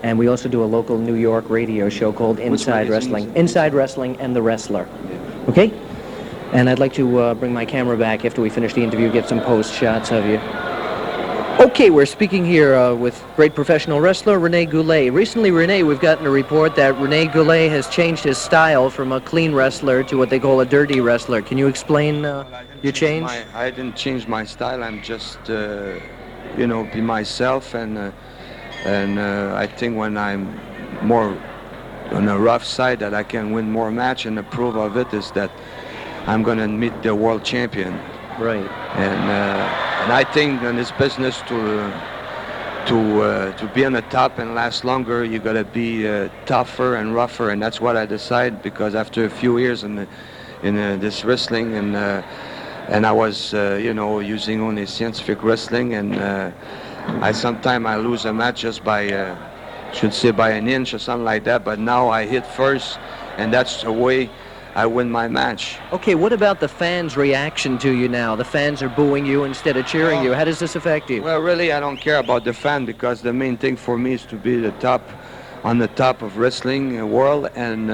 and we also do a local New York radio show called Inside Wrestling. Inside Wrestling and The Wrestler. Okay? And I'd like to bring my camera back after we finish the interview, get some post shots of you. Okay, we're speaking here with great professional wrestler Rene Goulet. Recently, Rene, we've gotten a report that Rene Goulet has changed his style from a clean wrestler to what they call a dirty wrestler. Can you explain your change? I didn't change my style. I'm just, you know, be myself. And I think when I'm more on the rough side, that I can win more match. And the proof of it is that I'm going to meet the world champion. Right. And I think in this business to be on the top and last longer, you got to be tougher and rougher, and that's what I decided, because after a few years in this wrestling, and I was you know, using only scientific wrestling, and sometimes I lose a match just by should say by an inch or something like that, but now I hit first, and that's the way I win my match. Okay, what about the fans' reaction to you now? The fans are booing you instead of cheering you. How does this affect you? Well, really, I don't care about the fan, because the main thing for me is to be on the top of wrestling world, and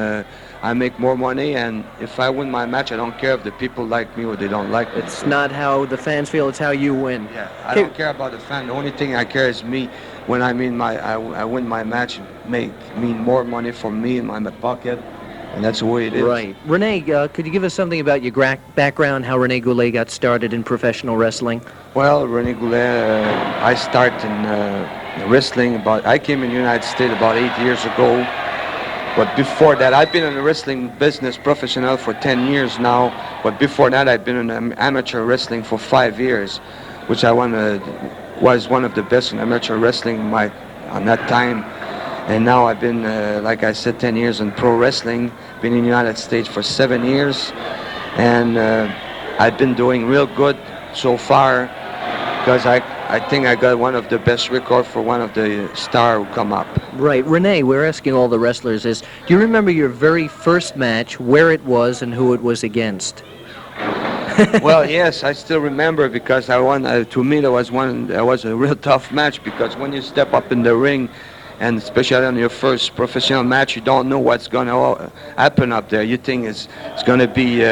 I make more money, and if I win my match, I don't care if the people like me or they don't like me. It's not how the fans feel, it's how you win. Yeah, I don't care about the fan. The only thing I care is me. When I win my match, mean more money for me in my pocket. And that's the way it is. Right. Renee, could you give us something about your background, how Rene Goulet got started in professional wrestling? Well, Rene Goulet, I started in wrestling I came in the United States about 8 years ago. But before that, I've been in the wrestling business professional for 10 years now. But before that, I've been in amateur wrestling for 5 years, which was one of the best in amateur wrestling on that time. And now I've been, like I said, 10 years in pro wrestling, been in the United States for 7 years, and I've been doing real good so far, because I think I got one of the best records for one of the stars who come up. Right. Renee, we're asking all the wrestlers this. Do you remember your very first match, where it was, and who it was against? Well, yes, I still remember, because I won. To me, that was a real tough match, because when you step up in the ring, and especially on your first professional match, you don't know what's going to happen up there. You think it's going to be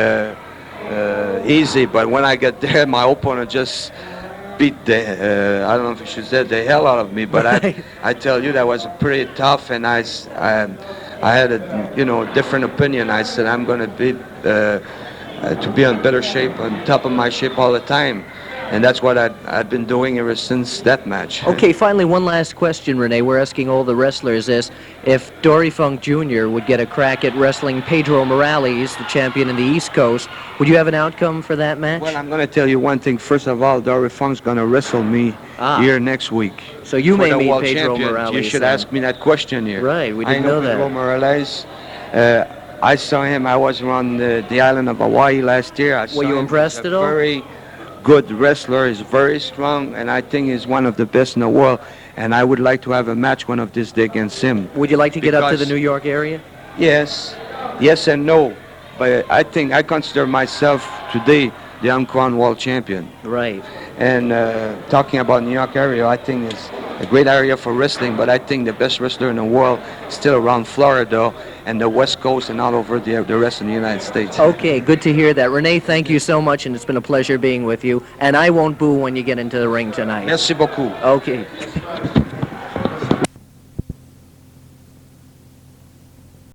easy, but when I get there, my opponent just beat I don't know if you should say the hell out of me, but I tell you, that was pretty tough, and I had a different opinion. I said I'm going to be in better shape, on top of my shape all the time. And that's what I've been doing ever since that match. Okay, finally, one last question, Renee. We're asking all the wrestlers this. If Dory Funk Jr. would get a crack at wrestling Pedro Morales, the champion in the East Coast, would you have an outcome for that match? Well, I'm going to tell you one thing. First of all, Dory Funk's going to wrestle me here next week. So you may meet Pedro Morales. You should ask me that question here. Right, we didn't know that. Pedro Morales. I saw him. I was around the island of Hawaii last year. Were you impressed at all? Very good wrestler, is very strong, and I think he's one of the best in the world, and I would like to have a match one of this day against him. Would you like to get up to the New York area? Yes and no, but I think I consider myself today the uncrowned world champion. Right. And talking about New York area, I think it's a great area for wrestling, but I think the best wrestler in the world is still around Florida and the West Coast and all over the rest of the United States. Okay, good to hear that. Renee, thank you so much, and it's been a pleasure being with you. And I won't boo when you get into the ring tonight. Merci beaucoup. Okay.